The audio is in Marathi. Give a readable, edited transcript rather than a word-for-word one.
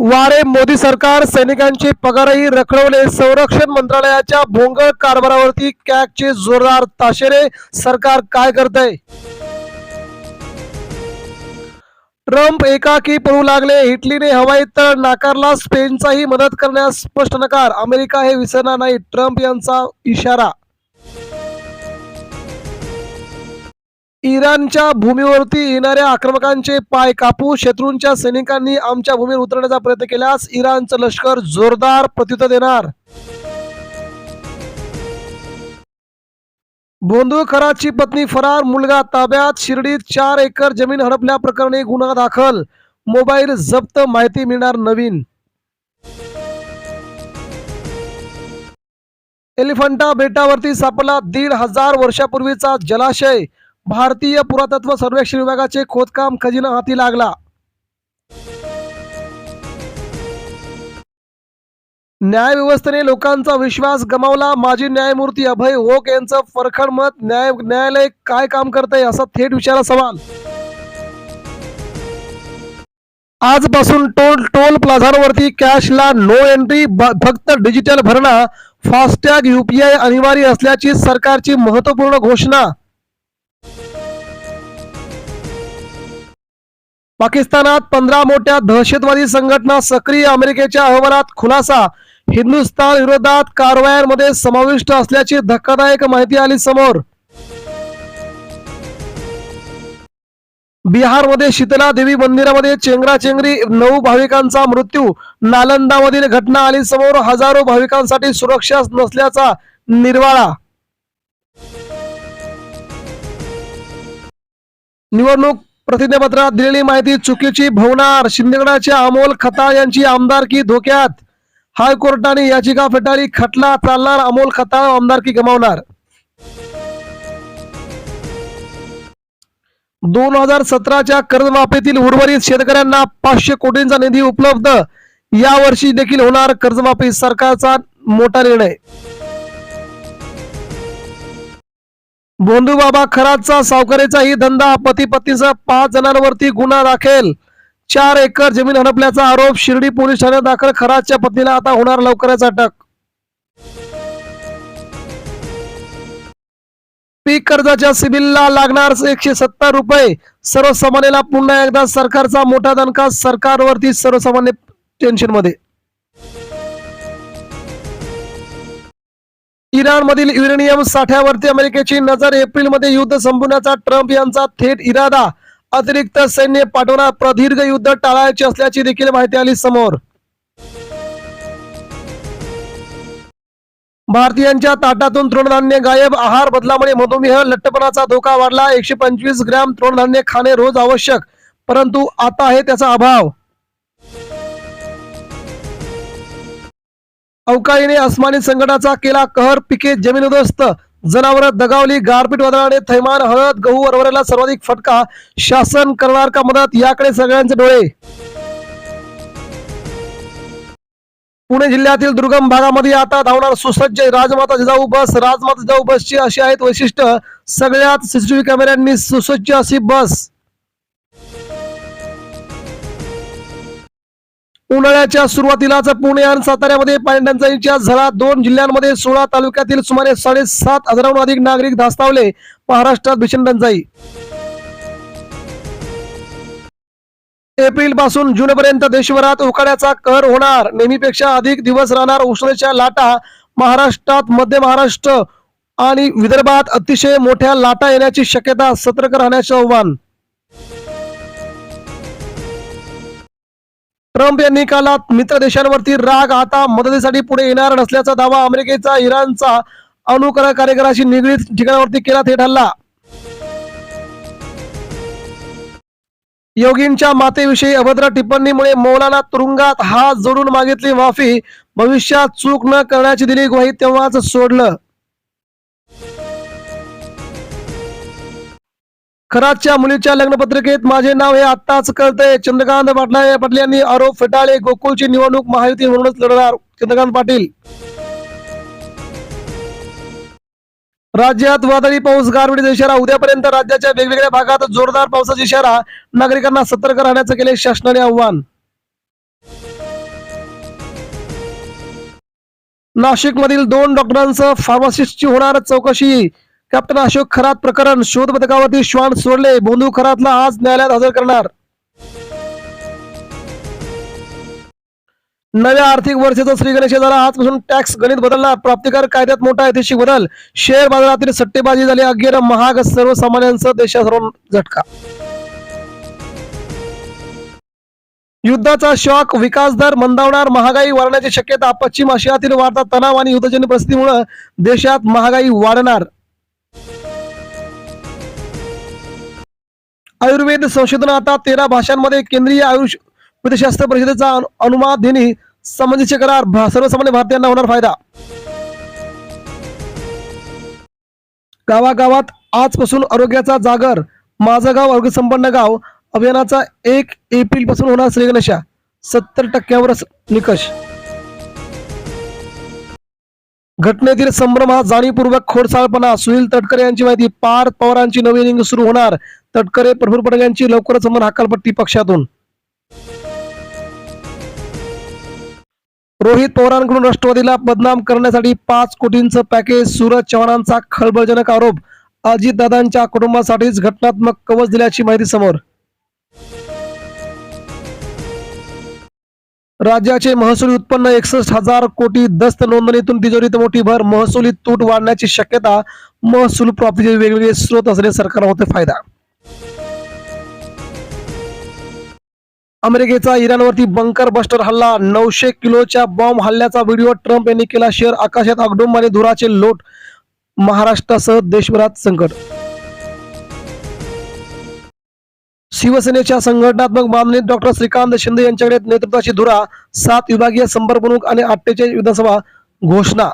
वारे मोदी सरकार सैनिकांचे पगारही रखडवले. संरक्षण मंत्रालयाच्या भोंगळ कारभारावरती कॅगचे जोरदार ताशेरे. सरकार काय करतंय? ट्रम्प एकाकी पळू लागले. इटलीने हवाई तळ नाकारला. स्पेनचाही मदत करण्यास स्पष्ट नकार. अमेरिका हे विसरणार नाही, ट्रम्प यांचा इशारा. इराणच्या भूमीवरती येणाऱ्या आक्रमकांचे पाय कापू. शत्रूंच्या सैनिकांनी आमच्या भूमीवर उतरण्याचा प्रयत्न केल्यास इराणचं लष्कर जोरदार प्रत्युत्तर देणार. बोंदूळखराची पत्नी फरार, मुलगा ताब्यात. शिर्डीत 4 एकर जमीन हडपल्याप्रकरणी गुन्हा दाखल. मोबाईल जप्त, माहिती मिळणार नवीन. एलिफंटा बेटावरती सापडला 1,500 वर्षापूर्वीचा जलाशय. भारतीय पुरातत्व सर्वेक्षण विभागाचे खोदकाम, खजिना हाती लागला. न्यायव्यवस्थेने लोकांचा विश्वास गमावला. माजी न्यायमूर्ती अभय ओक यांचं परखड मत. न्यायालय काय काम करतंय असा थेट विचारला सवाल. आजपासून टोल प्लाझांवरती कॅशला नो एंट्री, फक्त डिजिटल भरणा. फास्टॅग, UPI अनिवार्य असल्याची सरकारची महत्त्वपूर्ण घोषणा. पाकिस्तानात 15 मोठ्या दहशतवादी संघटना सक्रिय. अमेरिकेच्या अहवालात खुलासा. हिंदुस्थान विरोधात कारवायांमध्ये समाविष्ट असल्याची धक्कादायक माहिती आली समोर. बिहारमध्ये शीतला देवी मंदिरामध्ये चेंगराचेंगरी, 9 भाविकांचा मृत्यू. नालंदामधील घटना आली समोर. हजारो भाविकांसाठी सुरक्षा नसल्याचा निर्वाळा. निवडणूक प्रतिज्ञापत्रात दिलेली माहिती चुकीची. भवनार. शिंदेगडाच्या अमोल खताळ यांची आमदारकी धोक्यात. हायकोर्टाने याचिका फेटाळली. खटला चालणार. अमोल खताळ आमदारकी गमावणार. 2017च्या कर्जमाफीतील उर्वरित शेतकऱ्यांना 500 कोटींचा निधी उपलब्ध. यावर्षी देखील होणार कर्जमाफी. सरकारचा मोठा निर्णय. भोंदूबाबा खरातचा सावकारीचाही धंदा. पती पत्नीसह 5 जणांवरती गुन्हा दाखल. 4 एकर जमीन हडपल्याचा आरोप. शिर्डी पोलीस ठाण्यात दाखल. खरातच्या पत्नीला आता होणार लवकरच अटक. पीक कर्जाच्या सिबिलला लागणार 170 रुपये. सर्वसामान्याला पुन्हा एकदा सरकारचा मोठा दणका. सरकारवरती सर्वसामान्य टेन्शन मध्ये. इराणमधील युरेनियम साठ्यावरती अमेरिकेची नजर. एप्रिलमध्ये युद्ध संपवण्याचा ट्रम्प यांचा थेट इरादा. अतिरिक्त सैन्य पाठवणार. प्रदीर्घ युद्ध टाळायचे असल्याची देखील माहिती आली समोर. भारतीयांच्या ताटातून तृणधान्य गायब. आहार बदलामुळे मधुमेह, लठ्ठपणाचा धोका वाढला. 125 ग्रॅम तृणधान्य खाणे रोज आवश्यक, परंतु आता आहे त्याचा अभाव. अवकाळीने अस्मानी संकटाचा केला कहर. पिके जमीन उद्ध्वस्त, जनावर दगावली. गारपीट वादळाने थैमान. हळद, गहू, हरभऱ्याला सर्वाधिक फटका. शासन करणार का मदत? याकडे सगळ्यांचे डोळे. पुणे जिल्ह्यातील दुर्गम भागामध्ये आता धावणार सुसज्ज राजमाता जिजाऊ बस. राजमाता जिजाऊ बसची अशी आहेत वैशिष्ट्य. सगळ्यात CCTV कॅमेऱ्यांनी सुसज्ज अशी बस. उन्हाळ्याच्या सुरुवातीलाच पुणे आणि साताऱ्यामध्ये पाणी टंचाईच्या झळा. 2 जिल्ह्यांमध्ये 16 तालुक्यातील सुमारे 7,500 अधिक नागरिक धास्तावले. महाराष्ट्रात भीषण टंचाई. एप्रिल पासून जून पर्यंत देशभरात उकाड्याचा कहर होणार. नेहमीपेक्षा अधिक दिवस राहणार उष्णतेच्या लाटा. महाराष्ट्रात, मध्य महाराष्ट्र आणि विदर्भात अतिशय मोठ्या लाटा येण्याची शक्यता. सतर्क राहण्याचे आव्हान. ट्रम्प यांनी काल मित्र देशांवरती राग. आता मदतीसाठी पुढे येणार नसल्याचा दावा. अमेरिकेचा इराणचा अणु कार्यक्रमाशी निगडीत ठिकाणावरती केला थेट हल्ला. योगींच्या मातेविषयी अभद्र टिप्पणीमुळे मौलाना तुरुंगात. हात जोडून मागितली माफी. भविष्यात चूक न करण्याची दिली ग्वाही, तेव्हाच सोडलं. खरातच्या मुलीच्या लग्नपत्रिकेत माझे नाव हे आत्ताच कळतंय. चंद्रकांत पाटील यांनी आरोप फेटाळले. गोकुळची निवडणूक महायुती म्हणूनच लढणार. चंद्रकांत पाटील. राज्यात वादळी पाऊस, गारपीटीचा इशारा. उद्यापर्यंत राज्याच्या वेगवेगळ्या भागात जोरदार पावसाचा इशारा. नागरिकांना सतर्क राहण्याचं केले शासनाने आव्हान. नाशिकमधील 2 डॉक्टरांसह फार्मासिस्टची होणार चौकशी. कॅप्टन अशोक खरात प्रकरण शोध पथकावरती श्वान सोडले. बोंधू खरातला आज न्यायालयात हजर करणार. नव्या आर्थिक वर्षाचा श्री गणेश झाला आजपासून टॅक्स गणित बदलणार. प्राप्तिकर कायद्यात मोठा ऐतिहासिक बदल. शेअर बाजारातील सट्टेबाजी झाली अखेर महाग. सर्वसामान्यांचा देशासर्व झटका. युद्धाचा शॉक. विकास दर मंदावणार. महागाई वाढण्याची शक्यता. पश्चिम आशियातील वाढता तणाव आणि युद्धजन्य परिस्थितीमुळे देशात महागाई वाढणार. आयुर्वेद संशोधन आता 13 भाषांमध्ये. केंद्रीय आयुष वैद्यशास्त्र परिषदेचा अनुमोदनी सामंजस्य करार. सर्वसामान्य भारतीयांना होणार फायदा. गावागावात आजपासून आरोग्याचा जागर. माझं गाव आरोग्य संपन्न गाव अभियानाचा 1 एप्रिल पासून होणार श्री गणेशा. 70% निकष. घटनेतील संभ्रम हा जाणीवपूर्वक खोडसाळपणा. सुनील तटकरे यांची माहिती. पार्थ पवारांची नवी इनिंग सुरू होणार. तटकरे प्रफुल्ल पटेल यांची लवकरच होणार हकालपट्टी पक्षातून. रोहित पवारांकडून राष्ट्रवादीला बदनाम करण्यासाठी 5 कोटींचं पॅकेज. सूरज चव्हाणांचा खळबळजनक आरोप. अजितदादांच्या कुटुंबासाठीच घटनात्मक कवच दिल्याची माहिती समोर. राज्याचे महसुली उत्पन्न 61,000 कोटी. दस्त नोंदणीतून तिजोरीत मोठी भर. महसुली तूट वाढण्याची शक्यता. महसूल प्राप्तीचे वेगवेगळे स्रोत असलेले सरकारला होते फायदा. अमेरिकेचा इराणवरती बंकर बस्टर हल्ला. 900 किलोच्या बॉम्ब हल्ल्याचा व्हिडिओ ट्रम्प यांनी केला शेअर. आकाशात आगडोंब आणि धुराचे लोट. महाराष्ट्रासह देशभरात संकट. शिवसेनेच्या संघटनात्मक बांधणीत डॉक्टर श्रीकांत शिंदे यांच्याकडे नेतृत्वाची धुरा. 7 विभागीय संपर्क प्रमुख आणि 48 विधानसभा घोषणा.